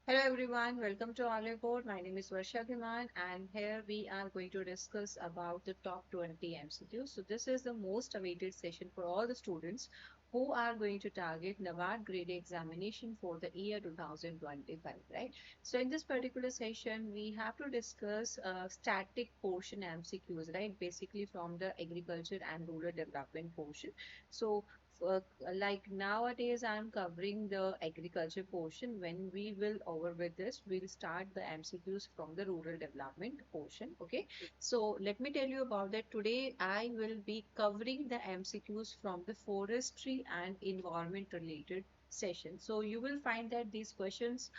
Hello everyone, welcome to Olive Board. My name is Varsha Dhiman and here we are going to discuss about the top 20 MCQs. So this is the most awaited session for all the students who are going to target NABARD grade examination for the year 2025, right? So in this particular session, we have to discuss static portion MCQs, right? Basically from the agriculture and rural development portion. So uh, like nowadays I'm covering the agriculture portion. When we will over with this, we'll start the MCQs from the rural development portion. Okay, so let me tell you about that. Today I will be covering the MCQs from the forestry and environment related session. So you will find that these questions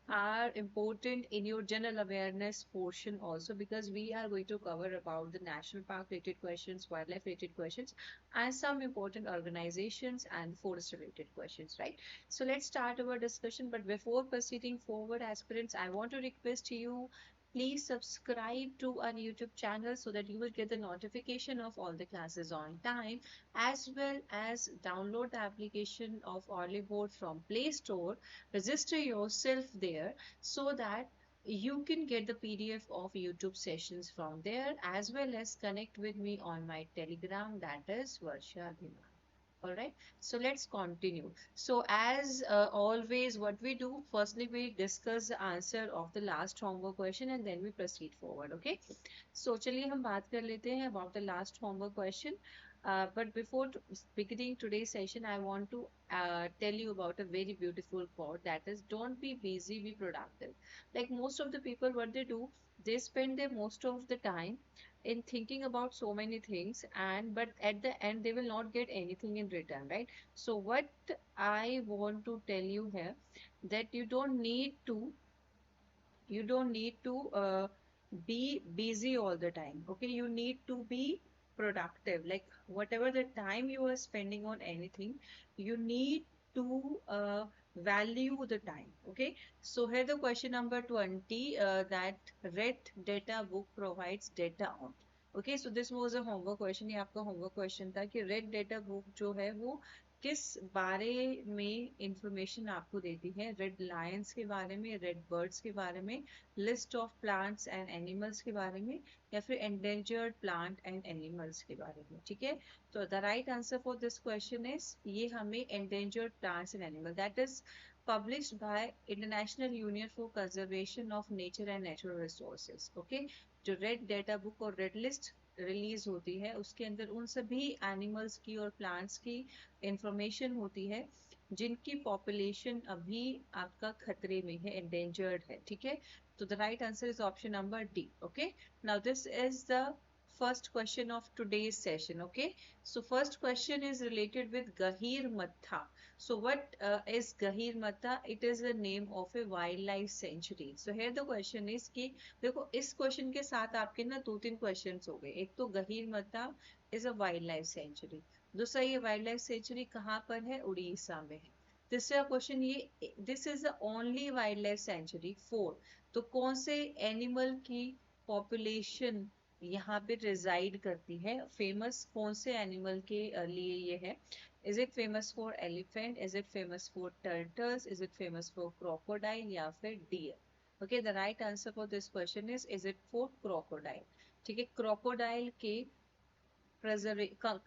are important in your general awareness portion also, because we are going to cover about the national park related questions, wildlife related questions, and some important organizations and forest related questions, right? So let's start our discussion. But before proceeding forward, aspirants, I want to request you, please subscribe to our YouTube channel so that you will get the notification of all the classes on time, as well as download the application of Olive Board from Play Store, register yourself there so that you can get the PDF of YouTube sessions from there, as well as connect with me on my Telegram, that is Varsha Dhiman. All right, so let's continue. So as always, what we do, firstly we discuss the answer of the last homework question and then we proceed forward. Okay, so चलिए हम बात कर लेते हैं about the last homework question. But before beginning today's session, I want to tell you about a very beautiful quote, that is, don't be busy, be productive. Like most of the people, what they do, they spend their most of the time in thinking about so many things, and but at the end they will not get anything in return, right? So what I want to tell you here, that you don't need to be busy all the time. Okay, you need to be productive. Like whatever the time you are spending on anything, you need to value the time. Okay, so here the question number 20, that red data book provides data on. Okay, so this was a homework question. ये आपका homework question था कि red data book जो है वो किस बारे में इंफॉर्मेशन आपको देती है. रेड लायंस के बारे में, रेड बर्ड्स के बारे में, list of plants and animals के बारे में, या फिर एंडेंजर्ड प्लांट एंड एनिमल्स के बारे में. ठीक है, तो the right answer for this question is, ये हमें endangered plants and animal, that is published by International Union for Conservation of Nature and Natural Resources. Okay, जो रेड डेटा बुक और रेड लिस्ट रिलीज होती है, उसके अंदर उन सभी एनिमल्स की और प्लांट्स की इंफॉर्मेशन होती है जिनकी पॉपुलेशन अभी आपका खतरे में है, एंडेंजर्ड है. ठीक है, तो the right answer is option number D. Okay, now this is the first question of today's session. Okay, so first question is related with Gahir Matha. So what is Gahir Matha? It is the name of a wildlife sanctuary. So here the question is कि देखो इस question के साथ आपके ना दो तीन question हो गए. एक तो गहीर मता is a wild life sanctuary, दूसरा ये वाइल्ड लाइफ सेंचुरी कहाँ पर है, उड़ीसा में है. तीसरा क्वेश्चन ये, this is the only wild life sanctuary four, तो कौन से एनिमल की पॉपुलेशन यहाँ पे रिजाइड करती है, फेमस कौन से एनिमल के लिए ये है. Is it famous for elephant, is it famous for turtles, is it famous for crocodile, या फिर deer. Okay, the right answer for this question is it for crocodile. ठीक है, क्रोकोडाइल के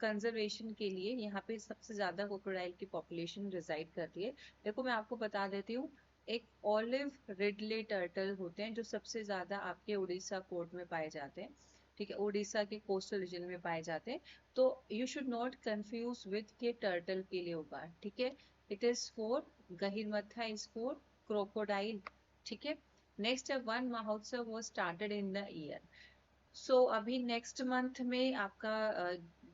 कंजर्वेशन के लिए यहाँ पे सबसे ज्यादा क्रोकोडाइल की पॉपुलेशन रिजाइड करती है. देखो मैं आपको बता देती हूँ, एक ऑलिव रिडले टर्टल होते हैं जो सबसे ज्यादा आपके उड़ीसा कोर्ट में पाए जाते हैं. ठीक है, उड़ीसा के कोस्टल रीजन में पाए जाते हैं. तो you should not confuse with के टर्टल के लिए होगा. ठीक है, it is for Gahirmatha is for crocodile. ठीक है, नेक्स्ट है Van Mahotsav was started in the year. So अभी नेक्स्ट मंथ में आपका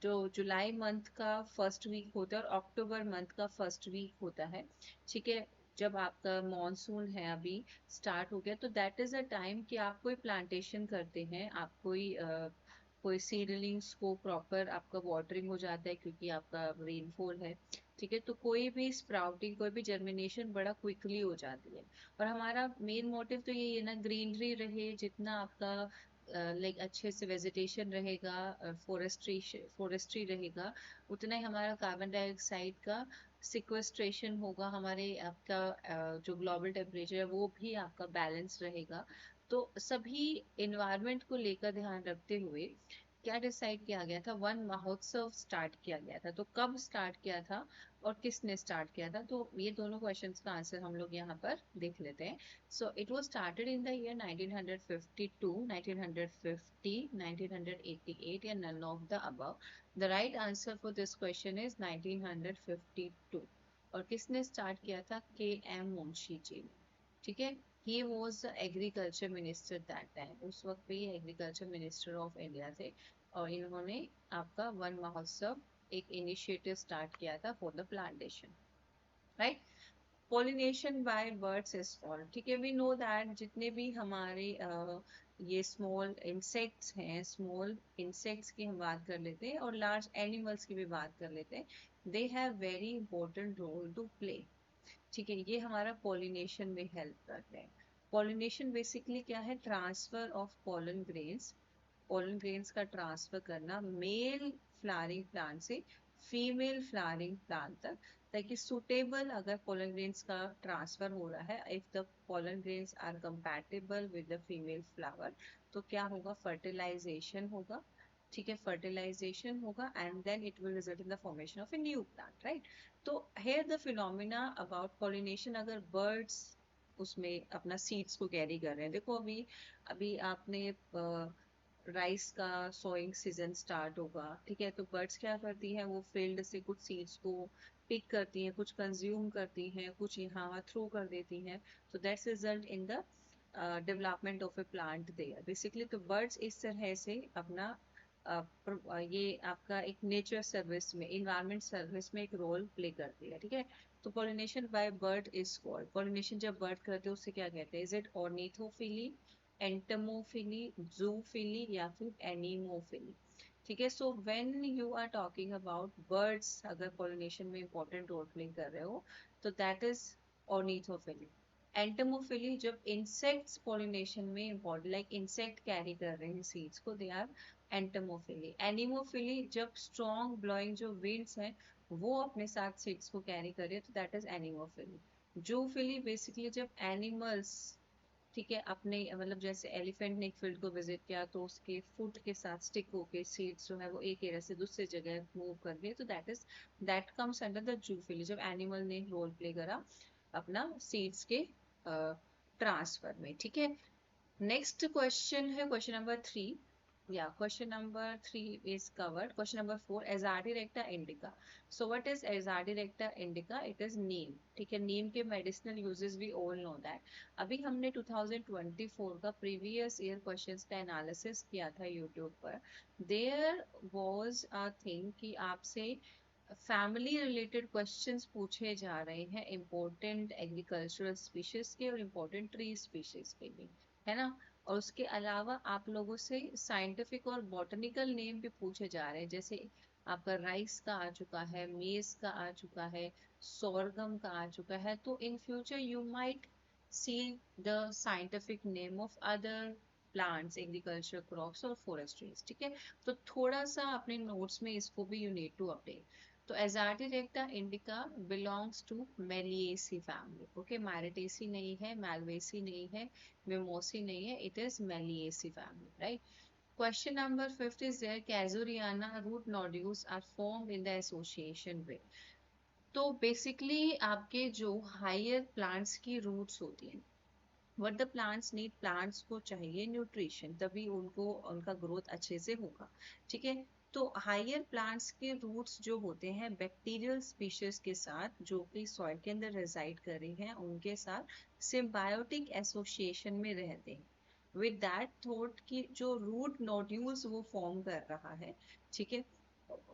जो जुलाई मंथ का फर्स्ट वीक होता है और अक्टूबर मंथ का फर्स्ट वीक होता है. ठीक है, जब आपका मॉनसून है अभी स्टार्ट हो गया, तो दैट इज अ टाइम कि आप कोई प्लांटेशन करते हैं, आप कोई सीडलिंग्स को प्रॉपर आपका वाटरिंग हो जाता है क्योंकि आपका रेनफॉल है. ठीक है, तो कोई भी स्प्राउटिंग, कोई भी जर्मिनेशन बड़ा क्विकली हो जाती है. और हमारा मेन मोटिव तो यही है ना, ग्रीनरी रहे, जितना आपका लाइक अच्छे से वेजिटेशन रहेगा, फॉरेस्ट्री रहेगा, उतना ही हमारा कार्बन डाइऑक्साइड का सिक्वेस्ट्रेशन होगा, हमारे आपका जो ग्लोबल टेम्परेचर है वो भी आपका बैलेंस रहेगा। तो सभी इन्वायरमेंट को लेकर ध्यान रखते हुए क्या डिसाइड किया गया था, वन महोत्सव स्टार्ट किया गया था। तो कब स्टार्ट किया था और किसने स्टार्ट किया था, तो ये दोनों क्वेश्चंस का आंसर हम लोग यहाँ पर देख लेते हैं। So it was started in the year 1952, 1950, 1988 या none of the above. The right answer for this question is 1952। और किसने स्टार्ट किया था, के एम मुंशी जी ने। ठीक है, he was agriculture minister that time, उस वक्त पे ये एग्रीकल्चर मिनिस्टर ऑफ इंडिया थे। और इन्होंने आपका वन महोत्सव एक इनिशिएटिव स्टार्ट किया था for the plantation, right. Pollination bye birds is called, ठीक है, वी नो दैट जितने भी हमारे ये स्मॉल इंसेक्ट्स हैं, स्मॉल इंसेक्ट्स की हम बात कर लेते हैं और लार्ज एनिमल्स की भी बात कर लेते हैं, they have very important role to play. ठीक है, ये हमारा पॉलिनेशन में हेल्प करते हैं। पॉलिनेशन बेसिकली क्या है, transfer of pollen grains, pollen grains का ट्रांसफर करना मेल फ्लावरिंग प्लांट से फीमेल फ्लावरिंग प्लांट तक, ताकि सुटेबल अगर पोलन ग्रेन्स का ट्रांसफर हो रहा है, if the pollen grains are compatible with the female flower, तो क्या होगा, फर्टिलाइजेशन होगा। ठीक है, फर्टिलाइजेशन होगा and then it will result in the formation of a new plant, right. तो here the phenomena about pollination, अगर बर्ड्स उसमें अपना सीड्स को कैरी कर रहे हैं, देखो अभी अभी आपने राइस का सोइंग सीजन स्टार्ट होगा, ठीक है, तो बर्ड्स क्या करती हैं, वो फील्ड से कुछ सीड्स को पिक करती हैं, कुछ कंज्यूम करती हैं, कुछ यहाँ थ्रो कर देती हैं। तो that's result in the development of a plant there basically. तो बर्ड्स इस तरह से अपना ये आपका एक नेचर सर्विस में, इन्वायरमेंट सर्विस में एक रोल प्ले करती है, ठीक है। तो pollination by bird is called, pollination जब बर्ड करते हैं उससे क्या कहते हैं, is it ornithophily, entomophily, zoophily या फिर एनीमोफिली। ठीक है, so when you are talking about birds, अगर पॉलिनेशन में इंपॉर्टेंट रोल प्ले कर रहे हो, तो दैट इज ऑर्निथोफिली। एंटमोफिली जब इंसेक्ट्स पॉलिनेशन में इंपॉर्टेंट, लाइक इंसेक्ट कैरी कर रहे हैं सीड्स को, दे आर एंटमोफिली। एनिमोफिली जब स्ट्रॉन्ग ब्लोइंग जो विंड्स हैं वो अपने साथ सीड्स को कैरी कर रहे हैं, तो that is anemophily. Zoophily basically जब एनिमल्स, ठीक है, अपने मतलब जैसे एलिफेंट ने एक फील्ड को विजिट किया तो उसके फुट के साथ स्टिक होके सीड्स जो है वो एक एरिया से दूसरी जगह मूव कर गए, तो that comes under the zoophily, जब एनिमल ने रोल प्ले करा अपना सीड्स के ट्रांसफर में। ठीक है, नेक्स्ट क्वेश्चन है question number 3। Yeah, question number 3 is covered. Question number 4, Azadirachta indica. So what is Azadirachta indica? It is neem. ठीक है, नीम के medicinal uses we all know that. अभी हमने 2024 का previous year questions का analysis किया था YouTube पर। There was a thing कि आपसे फैमिली रिलेटेड क्वेश्चंस पूछे जा रहे हैं, इम्पोर्टेंट एग्रीकल्चरल स्पीशीज के और इम्पोर्टेंट ट्री स्पीशीज के भी, है ना। और उसके अलावा आप लोगों से साइंटिफिक और बॉटनिकल नेम भी पूछे जा रहे हैं, जैसे आपका राइस का आ चुका है, मेज का आ चुका है, सोरगम का आ चुका है। तो in future you might see the scientific name of other plants, agriculture crops और फॉरेस्ट्रीज, ठीक है। तो थोड़ा सा अपने नोट्स में इसको भी यू नीड टू अपडेट। तो Azadirachta indica belongs to Meliaceae family. Okay, Marotaceae नहीं है, Malvaceae नहीं है, Mimosae नहीं है, it is Meliaceae family, right? Question number 5 is there, Casuariana root nodules are formed in the association with. तो basically आपके जो हायर प्लांट्स की रूट्स होती हैं, what the plants need, plants को चाहिए न्यूट्रिशन, तभी उनको उनका ग्रोथ अच्छे से होगा, ठीक है। तो हायर प्लांट्स के रूट्स जो होते हैं बैक्टीरियल स्पीशीज के साथ, जो कि सॉइल के अंदर रेजाइड कर रही हैं, उनके साथ सिम्बायोटिक एसोसिएशन में रहते हैं। विद दैट थॉट कि जो रूट नोड्यूल्स वो फॉर्म कर रहा है, ठीक है,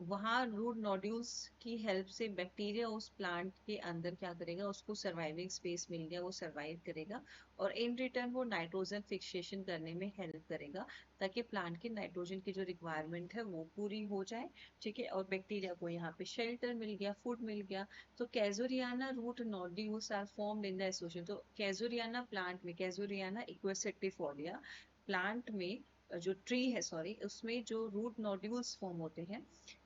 वहाँ रूट नोड्यूल्स की हेल्प से बैक्टीरिया उस प्लांट के अंदर क्या करेगा, उसको सर्वाइविंग स्पेस मिल गया, वो सर्वाइव करेगा और इन रिटर्न वो नाइट्रोजन फिक्सेशन करने में हेल्प करेगा, ताकि प्लांट की नाइट्रोजन की जो रिक्वायरमेंट है वो पूरी हो जाए, ठीक है। और बैक्टीरिया को यहाँ पे शेल्टर मिल गया, फूड मिल गया। तो casuarina root nodules are formed in the association. तो कैजोरियाना प्लांट में, कैजोरियाना इक्वेसेटिफोलिया प्लांट में, जो ट्री है सॉरी, उसमें जो रूट नोड्यूल्स फॉर्म होते हैं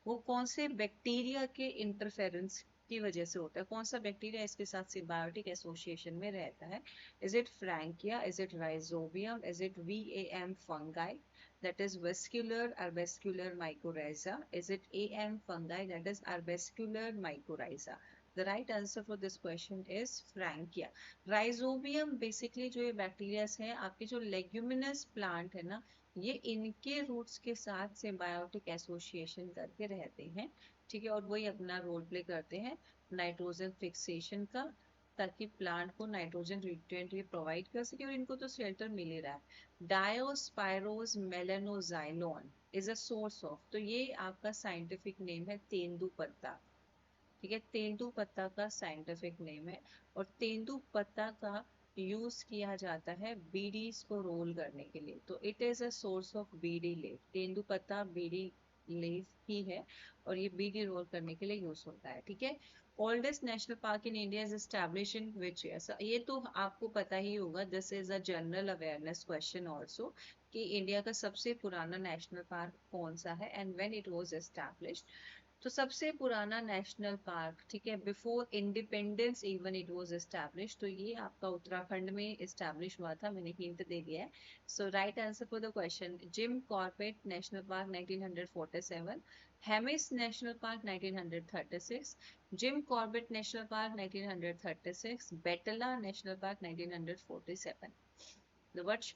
वो कौन से बैक्टीरिया के इंटरफेरेंस की वजह से होता है। कौन सा बैक्टीरिया इसके साथ सिम्बायोटिक एसोसिएशन में रहता है? Is it Frankia, is it rhizobium, is it VAM fungi that is vascular arbuscular mycorrhiza, is it AM fungi that is arbuscular mycorrhiza? The right answer for this question is Frankia. Rhizobium basically जो ये bacteria है, आपके जो leguminous plant है ना, ये इनके roots के साथ सिम्बायोटिक एसोसिएशन करके रहते हैं, ठीक है, और वही अपना रोल प्ले करते हैं नाइट्रोजन फिक्सेशन का, ताकि प्लांट को नाइट्रोजन न्यूट्रिएंट ये प्रोवाइड कर सके, और इनको तो शेल्टर मिल ही रहा है। डायोस्पायरोस मेलानोजाइलोन इज अ सोर्स ऑफ, तो ये आपका साइंटिफिक नेम है तेंदुपत्ता, ठीक है, तेंदुपत्ता का साइंटिफिक नेम है, और तेंदुपत्ता का यूज किया जाता है बीडीज को रोल करने के लिए, तो it is a source of bidi leaf. तेंदुपत्ता बीडी लीफ ही है, और ये बीडी रोल करने के लिए यूज होता है, ठीक है। Oldest national park in India is establish in which year? ये तो आपको पता ही होगा, this is a general awareness question also, कि इंडिया का सबसे पुराना नेशनल पार्क कौन सा है and when it was established. तो सबसे पुराना नेशनल पार्क, ठीक है, before independence even it was establish, तो ये आपका उत्तराखंड में एस्टैब्लिश हुआ था, मैंने हिंट दे दिया है। So right answer for the question, Jim Corbett national park 1947, Hemis national park 1936, Jim Corbett national park 1936, Betla national park 1947. What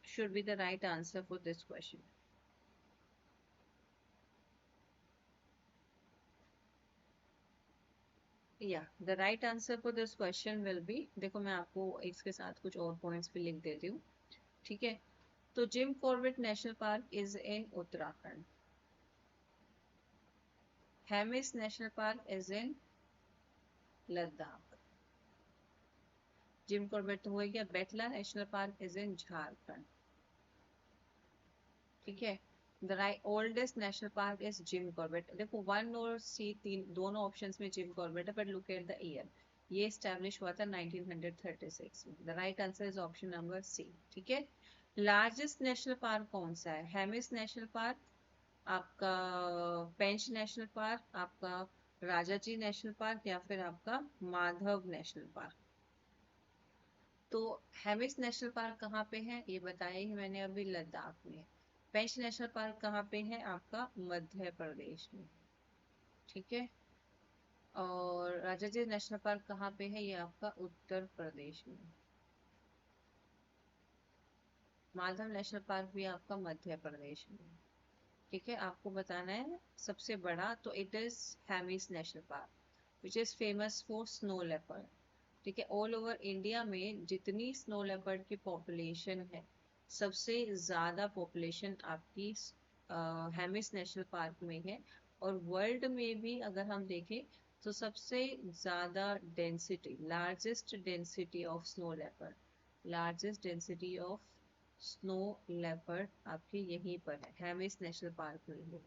should be the right answer for this question? या the right answer for this question will B, देखो मैं आपको इसके साथ कुछ और points भी लिख देती हूँ, ठीक है। तो Jim Corbett national park is in Uttarakhand, Hemis national park is in Ladakh, Jim Corbett तो हो गया, Betla national park is in Jharkhand, ठीक है। The right oldest national park is Jim Corbett, देखो 1 और C, तीन दोनों ऑप्शंस में जिम कॉर्बेट है, but look at the year, ये एस्टैब्लिश हुआ था 1936 में। The right answer is option number C, ठीक है। लार्जेस्ट नेशनल पार्क कौन सा है? हेमिस नेशनल पार्क, आपका पेंच नेशनल पार्क, आपका राजाजी नेशनल पार्क, या फिर आपका माधव नेशनल पार्क? तो हेमिस नेशनल पार्क कहाँ पे है ये बताया ही मैंने अभी, लद्दाख में। पेंच नेशनल पार्क कहाँ पे है? आपका मध्य प्रदेश में, ठीक है। और राजाजी नेशनल पार्क कहाँ पे है? ये आपका उत्तर प्रदेश में। माधव नेशनल पार्क भी आपका मध्य प्रदेश में, ठीक है। आपको बताना है सबसे बड़ा, तो it is Hemis national park which is famous for snow leopard, ठीक है। ऑल ओवर इंडिया में जितनी स्नो लेपर्ड की पॉपुलेशन है, सबसे ज्यादा पॉपुलेशन आपकी हेमिस नेशनल पार्क में है, और वर्ल्ड में भी अगर हम देखें तो सबसे ज्यादा density, largest density of snow leopard, largest density of snow leopard आपकी यहीं पर है, हेमिस नेशनल पार्क में है।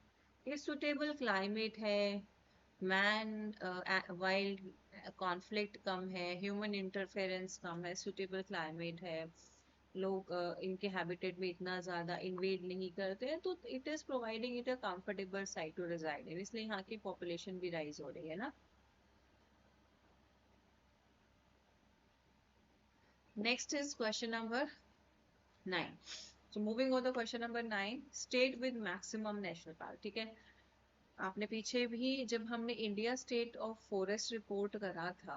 ये सुटेबल क्लाइमेट है, मैन वाइल्ड कॉन्फ्लिक्ट कम है, ह्यूमन इंटरफेरेंस कम है, सुटेबल क्लाइमेट है, लोग इनके हैबिटेट में इतना ज्यादा इन्वेड नहीं करते हैं, तो it is providing it a comfortable site to reside in, इसलिए यहाँ की पॉपुलेशन भी राइज हो रही है ना। Next is question number 9. So moving on to question number 9, state with maximum national park, ठीक है। आपने पीछे भी जब हमने India state of forest report करा था,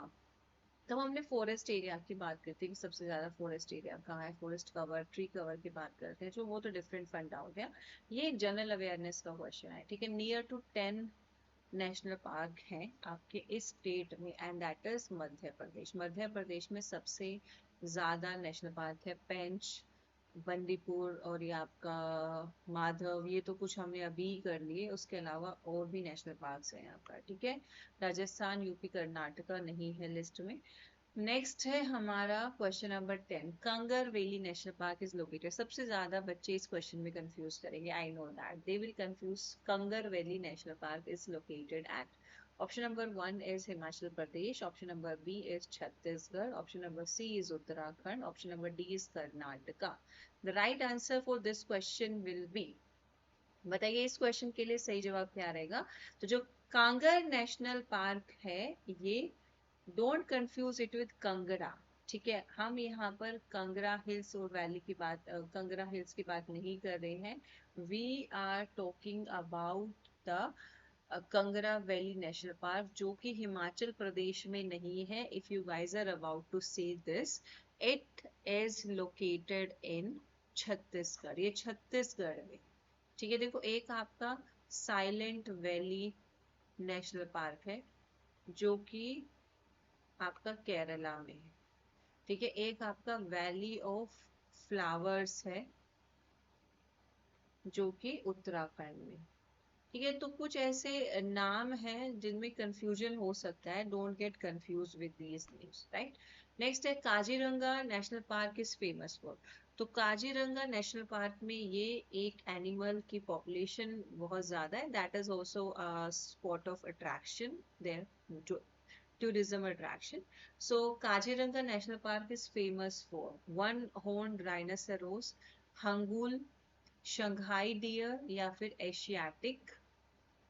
तब हमने फॉरेस्ट एरिया की बात करते हैं कि सबसे ज्यादा फॉरेस्ट एरिया कहाँ है, फॉरेस्ट कवर, ट्री कवर की बात करते हैं, जो वो तो डिफरेंट फंड आउट है। ये एक जनरल अवेयरनेस का क्वेश्चन है, ठीक है। नियर टू 10 नेशनल पार्क हैं आपके इस स्टेट में, and that is Madhya Pradesh. Madhya Pradesh में सबसे ज्यादा नेशनल पार्क है पेंच, बंदीपुर, और ये आपका माधव, ये तो कुछ हमने अभी कर लिए, उसके अलावा और भी नेशनल पार्क्स हैं आपका, ठीक है। राजस्थान, यूपी, कर्नाटका नहीं है लिस्ट में। नेक्स्ट है हमारा question number 10, Kanger valley national park is located. सबसे ज्यादा बच्चे इस क्वेश्चन में कंफ्यूज करेंगे, I know that they will confuse. Kanger valley national park is located at, option number 1 is Himachal Pradesh, option number B is Chhattisgarh, option number C is Uttarakhand, option number D is Karnataka. The right answer for this question will B, बताइए इस question के लिए सही जवाब क्या रहेगा? तो जो कांगर नेशनल पार्क है ये, don't confuse it with Kangra. ठीक है, हम यहाँ पर कंगरा हिल्स और वैली की बात, कंगरा हिल्स की बात नहीं कर रहे हैं। We are talking about the Kangra valley national park, जो कि हिमाचल प्रदेश में नहीं है। If you guys are about to see this, it is located in Chhattisgarh, ये छत्तीसगढ़ में। ठीक है, देखो एक आपका साइलेंट वैली नेशनल पार्क है जो कि आपका केरला में है। ठीक है, एक आपका वैली ऑफ फ्लावर्स है जो कि उत्तराखंड में। ठीक है, तो कुछ ऐसे नाम हैं जिनमें कंफ्यूजन हो सकता है, don't get confuse with these names, right. Next है Kaziranga national park is famous for. तो काजीरंगा नेशनल पार्क में ये एक एनिमल की पॉपुलेशन बहुत ज्यादा है, that is also spot of attraction there, tourism attraction. So Kaziranga National Park is famous for one-horned rhinoceros, hangul, Shanghai deer या फिर एशियाटिक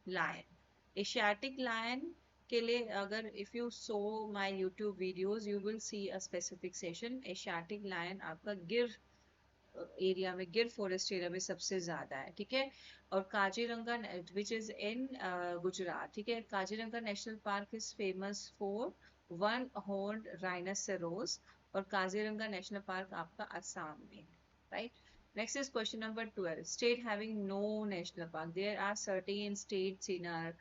लायन। एशियाटिक लायन के लिए अगर if you so my YouTube videos you will see a specific session. Asiatic lion आपका Gir area में, गिर forest area में सबसे ज्यादा है। ठीक है, और Kaziranga which is in Gujarat. ठीक है, Kaziranga national park is famous for one horn rhinoceros, और काजीरंगा नेशनल पार्क आपका असम में, right. Next is question number 12, state having no national park. There are certain states in our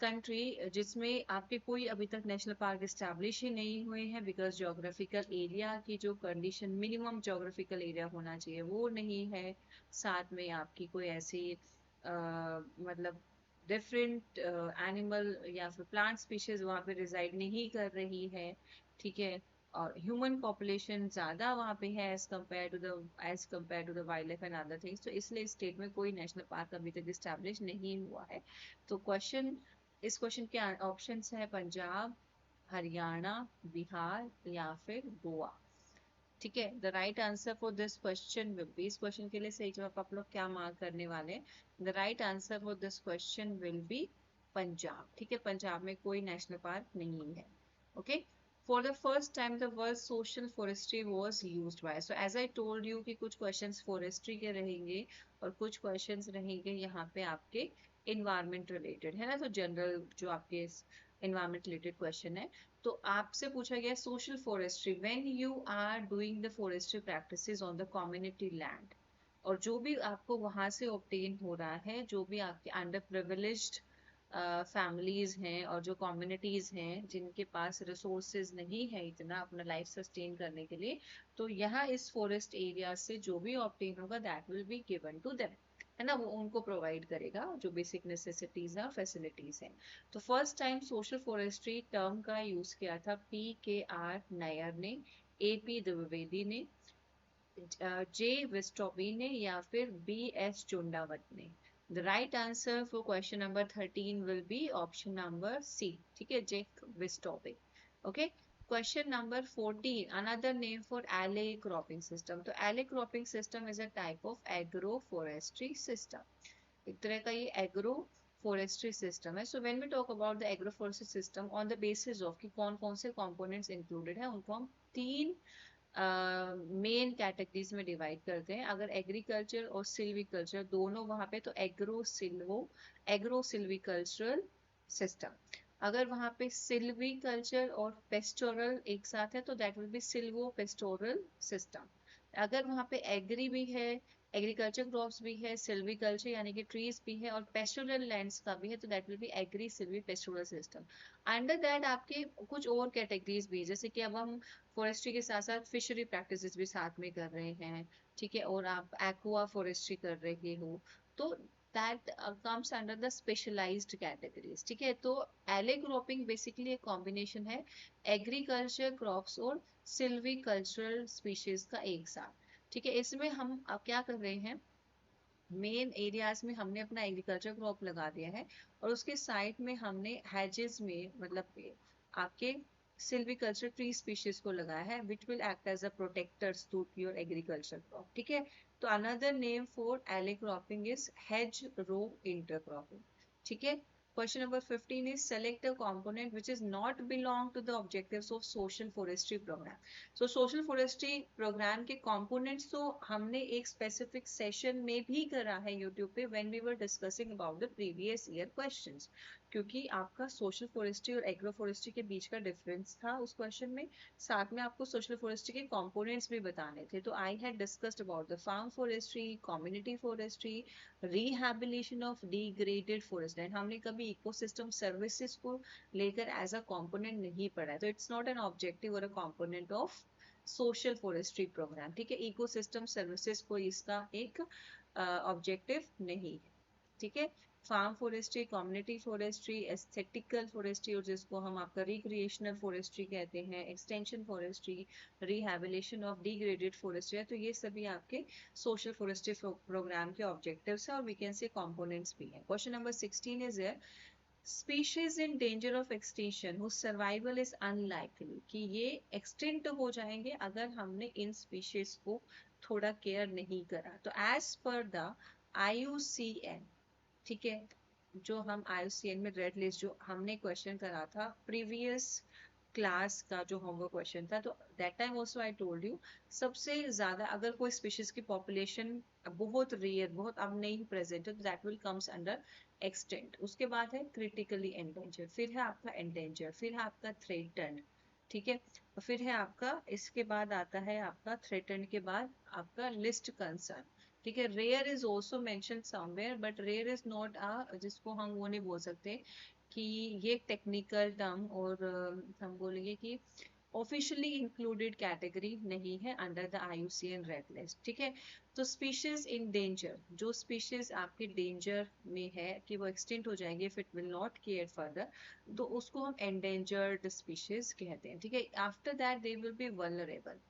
country जिसमें आपके कोई अभी तक नेशनल पार्क इस्टेब्लिश ही नहीं हुए हैं, बिकॉज जोग्राफिकल एरिया की जो कंडीशन, मिनिमम जोग्राफिकल एरिया होना चाहिए वो नहीं है। साथ में आपकी कोई ऐसी मतलब डिफरेंट एनिमल या फिर प्लांट स्पीशीज वहाँ पे रिजाइड नहीं कर रही है। ठीक है, और ह्यूमन पॉपुलेशन ज्यादा वहाँ पे है as compare to the wild life and other things, तो इसलिए स्टेट में कोई नेशनल पार्क अभी तक इस्टेब्लिश नहीं हुआ है। तो इस क्वेश्चन के ऑप्शंस है पंजाब, हरियाणा, बिहार या फिर गोवा। ठीक है, the right answer for this question will B, इस क्वेश्चन के लिए सही जवाब आप लोग क्या मार्क करने वाले हैं? The right answer for this question will be Punjab. ठीक है, पंजाब में कोई नेशनल पार्क नहीं है। Okay, for the first time the word social forestry was used by. So as I told you कि कुछ क्वेश्चंस फॉरेस्ट्री के रहेंगे और कुछ क्वेश्चंस रहेंगे यहाँ पे आपके इन्वायरमेंट रिलेटेड, है ना। तो जनरल जो आपके इन्वायरमेंट रिलेटेड क्वेश्चन है, तो आपसे पूछा गया social forestry, when you are doing the forestry practices on the community land, और जो भी आपको वहां से ऑब्टेन हो रहा है, जो भी आपके अंडर प्रिविलेज्ड फैमिलीज हैं और जो कम्युनिटीज हैं जिनके पास रिसोर्सेज नहीं है इतना अपना लाइफ सस्टेन करने के लिए, तो यहाँ इस फॉरेस्ट एरिया से जो भी ऑब्टेन होगा that will be given to them, है ना। वो उनको प्रोवाइड करेगा जो बेसिक नेसेसिटीज है, फैसिलिटीज हैं। तो first time social forestry term का यूज किया था PKR नायर ने, AP द्विवेदी ने, J विस्टॉबी ने या फिर BS चुंडावत ने। The right answer for question number 13 will be option number C। ठीक है, जेक विस्टॉबी। Okay, question number 14, another name for alley cropping system. तो alley cropping system is a type of agroforestry system, एक तरह का ये एग्रो फॉरेस्ट्री सिस्टम है। So when we talk about the agroforestry system on the basis of कि कौन कौन से कंपोनेंट्स इंक्लूडेड है, उनको हम तीन मेन कैटेगरीज में डिवाइड करते हैं। अगर एग्रीकल्चर और सिल्वीकल्चर दोनों वहां पे, तो एग्रो सिल्वीकल्चरल सिस्टम। अगर वहां पे सिल्वीकल्चर और पेस्टोरल एक साथ है तो that will be silvopastoral system. अगर वहां पे एग्री भी है, एग्रीकल्चर क्रॉप्स भी है, सिल्वीकल्चर यानी कि ट्रीज भी है, और पेस्टोरल लैंड्स का भी है, तो that will be agri silvi pastoral system. Under that आपके कुछ और कैटेगरीज भी, जैसे कि अब हम फॉरेस्ट्री के साथ साथ फिशरी प्रैक्टिसेस भी साथ में कर रहे हैं। ठीक है, और आप एक्वा फॉरेस्ट्री कर रहे हो, तो that comes under the specialised categories. ठीक है, तो एले क्रॉपिंग बेसिकली एक कॉम्बिनेशन है एग्रीकल्चर क्रॉप्स और सिल्वी कल्चरल स्पीशीज का एक साथ। ठीक है, इसमें हम अब क्या कर रहे हैं, मेन एरियाज में हमने अपना एग्रीकल्चर क्रॉप लगा दिया है, और उसके साइड में हमने हैजेस में मतलब आपके सिल्वीकल्चर ट्री स्पीशीज को लगाया है, which will act as a protectors to your agriculture crop. ठीक है, तो another name for alley cropping is hedgerow intercropping. ठीक है, Question number 15 is select a component which is not belong to the objectives of social forestry program. So social forestry program के components तो हमने एक specific session में भी करा है YouTube पे when we were discussing about the previous year questions. क्योंकि आपका social forestry और agro forestry के बीच का difference था उस question में, साथ में आपको social forestry के components भी बताने थे. तो I had discussed about the farm forestry, community forestry, rehabilitation of degraded forest land. हमने कभी इकोसिस्टम सर्विसेज को लेकर एज अ कंपोनेंट नहीं पढ़ा है, तो इट्स नॉट एन ऑब्जेक्टिव और a component of social forestry programme. ठीक है, इकोसिस्टम सर्विसेज को इसका एक ऑब्जेक्टिव नहीं है. ठीक है, farm forestry, community forestry, aesthetical forestry और जिसको हम आपका रिक्रिएशनल फॉरेस्ट्री कहते हैं, extension forestry, rehabilitation of degraded forestry है, तो ये सभी आपके सोशल फॉरेस्ट्री प्रोग्राम के ऑब्जेक्टिव्स हैं और वी कैन से कंपोनेंट्स भी हैं. Question number 16 is species in danger of extinction whose survival is unlikely, कि ये एक्सटिंक्ट हो जाएंगे अगर हमने इन स्पीशीज को थोड़ा केयर नहीं करा. तो एज पर द IUCN, ठीक है, जो हम IUCN में रेड लिस्ट जो हमने क्वेश्चन करा था प्रीवियस क्लास का जो होमवर्क क्वेश्चन था, तो that time also I told you सबसे ज्यादा अगर कोई स्पीशीज की पॉपुलेशन बहुत रेयर, बहुत अब नहीं प्रेजेंट है, तो that will comes under extent. उसके बाद है क्रिटिकली एंडेंजर्ड, फिर है आपका एंडेंजर्ड, फिर है आपका थ्रेटन्ड. ठीक है, फिर है आपका, इसके बाद आता है आपका थ्रेटन्ड के बाद आपका लिस्ट कंसर्न. ठीक है, rear is also mention somewhere but rear is not a, जिसको हम वो नहीं बोल सकते कि ये टेक्निकल टर्म, और हम बोलेंगे कि ऑफिशियली इंक्लूडेड कैटेगरी नहीं है under the IUCN red list. ठीक है, तो स्पीशीज इन डेंजर, जो स्पीशीज आपके डेंजर में है कि वो एक्सटिंक्ट हो जाएंगे if it will not care further, तो उसको हम एंडेंजर्ड स्पीशीज कहते हैं. ठीक है, after that they will be vulnerable.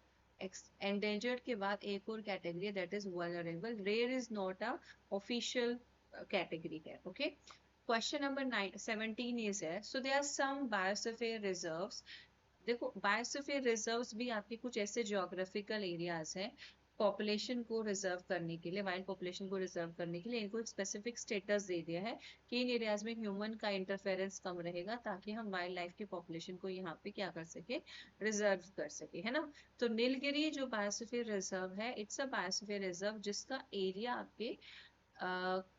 Endangered के बाद एक और category that is vulnerable. Rear is not a official category है. ओके, क्वेश्चन नंबर 17 इज है so there are some biosphere reserves. देखो, बायोस्फीयर रिजर्व्स भी आपके कुछ ऐसे ज्योग्राफिकल एरियाज हैं पॉपुलेशन को रिजर्व करने के लिए, वाइल्ड पॉपुलेशन को रिजर्व करने के लिए इनको एक स्पेसिफिक स्टेटस दे दिया है कि इन एरियाज में ह्यूमन का इंटरफेरेंस कम रहेगा ताकि हम वाइल्ड लाइफ की पॉपुलेशन को यहाँ पे क्या कर सके, रिजर्व कर सके, है ना. तो नीलगिरी जो बायोस्फीयर रिजर्व है, इट्स अ बायोस्फीयर रिजर्व जिसका एरिया आपके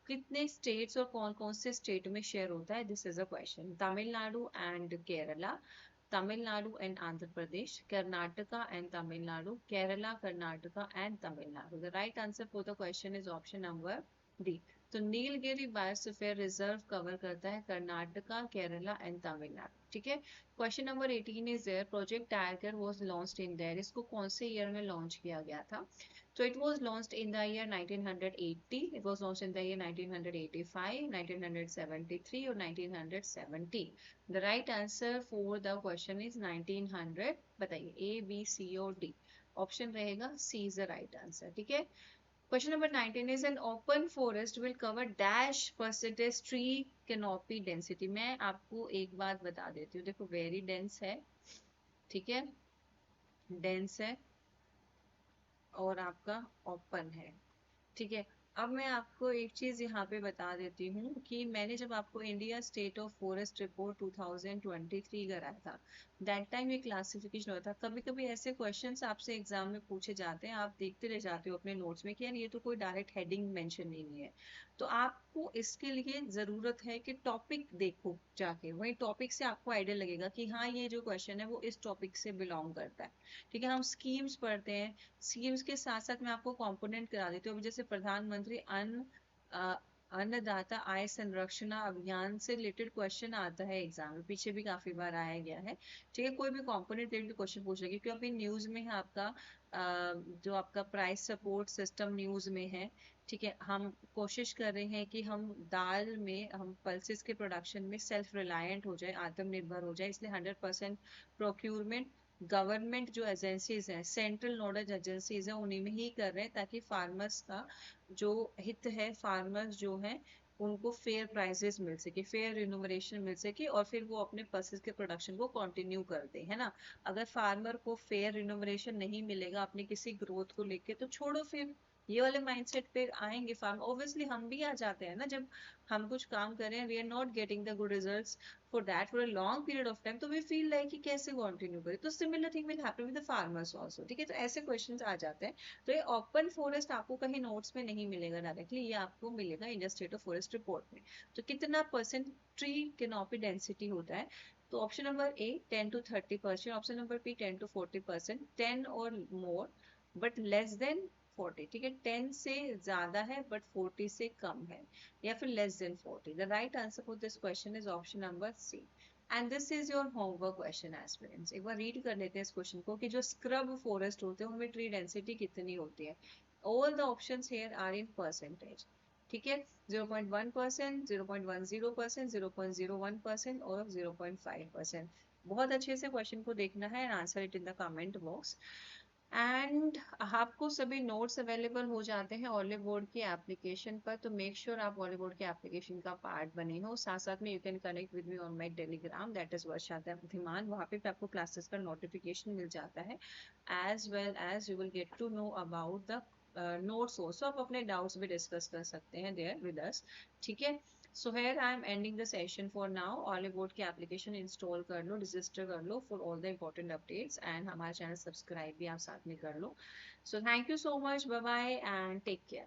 कितने स्टेट्स और कौन कौन से स्टेट में शेयर होता है, this is a question. Tamil Nadu and Kerala, Tamil Nadu and Andhra Pradesh, Karnataka and Tamil Nadu, Kerala, Karnataka and Tamil Nadu. The right answer for the question is option number D. तो Nilgiri biosphere reserve cover करता है Karnataka, Kerala and Tamil Nadu. ठीक है, question number 18 is there project tiger was launched in their. इसको कौन से year में launch किया गया था? So it was launched in the year 1980, it was launched in the year 1985, 1973 or 1970. The right answer for the question is 1900. बताइए A, B, C और D. Option रहेगा C is the right answer. ठीक है, question number 19 is an open forest will cover dash percentage tree canopy density. मैं आपको एक बात बता देती हूँ, देखो वेरी डेंस है, ठीक है, डेंस है और आपका ओपन है. ठीक है, अब मैं आपको एक चीज यहाँ पे बता देती हूँ कि मैंने जब आपको India state of forest report 2023 कराया था, दैट टाइम ये क्लासिफिकेशन होता था. कभी कभी ऐसे क्वेश्चंस आपसे एग्जाम में पूछे जाते हैं, आप देखते रह जाते हो अपने नोट्स में कि यार ये तो कोई डायरेक्ट हेडिंग मेंशन नहीं है. तो आपको इसके लिए जरूरत है कि टॉपिक देखो जाके, वही टॉपिक से आपको आइडिया लगेगा कि हाँ ये जो क्वेश्चन है वो इस टॉपिक से बिलोंग करता है. ठीक है, हम स्कीम्स पढ़ते हैं, स्कीम्स के साथ साथ मैं आपको कंपोनेंट करा देती हूँ. जैसे प्रधानमंत्री अन्नदाता आय संरक्षण अभियान से रिलेटेड क्वेश्चन आता है एग्जाम में, पीछे भी काफी बार आया गया है. ठीक है, कोई भी कंपोनेंट रिलेटेड क्वेश्चन पूछ लेंगे क्योंकि अभी न्यूज में है आपका जो आपका प्राइस सपोर्ट सिस्टम न्यूज में है. ठीक है, हम कोशिश कर रहे हैं कि हम दाल में, हम पल्सेस के प्रोडक्शन में सेल्फ रिलायंट हो जाए, आत्मनिर्भर हो जाए, इसलिए 100% प्रोक्यूरमेंट गवर्नमेंट जो एजेंसीज हैं, सेंट्रल नोडल एजेंसीज हैं, उन्हीं में ही कर रहे हैं ताकि फार्मर्स का जो हित है, फार्मर्स जो है उनको फेयर प्राइसेस मिल सके, फेयर रिन्यूमरेशन मिल सके और फिर वो अपने पल्सेस के प्रोडक्शन को कंटिन्यू कर दे, है ना. अगर फार्मर को फेयर रिन्यूमरेशन नहीं मिलेगा अपनी किसी ग्रोथ को लेके तो छोड़ो फिर, ये वाले माइंडसेट पे आएंगे फार्म, ऑब्वियसली हम भी आ जाते हैं ना, जब हम कुछ काम कर रहे हैं, we are not getting the good results for that for a long period of time, तो वी फील लाइक कि कैसे कंटिन्यू करें। तो similar thing will happen with the farmers also, ठीक है। तो ऐसे क्वेश्चंस आ जाते हैं। तो ये ओपन फॉरेस्ट आपको कहीं नोट्स में नहीं मिलेगा डायरेक्टली, ये आपको मिलेगा India state of forest report में। तो कितना परसेंट ट्री कैनोपी डेंसिटी होता है, तो option number A 10 to 30%, option number B 10 to 40%, 10 और मोर बट लेस देन 40, ठीक है। 10 से ज्यादा है बट 40 से कम है, या फिर less than 40। The right answer for this question is option number C. And this is your homework question aspirants. एक बार रीड कर लेते हैं इस क्वेश्चन को कि जो स्क्रब फॉरेस्ट होते हैं उनमें ट्री डेंसिटी कितनी होती है। All the options here are in percentage, ठीक है। 0.1%, 0.10%, 0.01% और 0.5%। बहुत अच्छे से क्वेश्चन को देखना है and answer it in the comment box. And आपको सभी नोट्स अवेलेबल हो जाते हैं ऑलिव बोर्ड की एप्लीकेशन पर, तो मेक श्योर आप ऑलिव बोर्ड की एप्लीकेशन का पार्ट बने हो। साथ साथ में you can connect with me on my Telegram, that is Varsha Dhiman. वहाँ पे भी आपको क्लासेस का नोटिफिकेशन मिल जाता है, as well as you will get to know about the notes also. आप अपने डाउट्स भी डिस्कस कर सकते हैं देयर विद अस, ठीक है। So here I am ending the session for now. Oliveboard की एप्लीकेशन इंस्टॉल कर लो, रजिस्टर कर लो for all the important updates, and हमारा चैनल सब्सक्राइब भी आप साथ में कर लो। So thank you so much, bye bye and take care.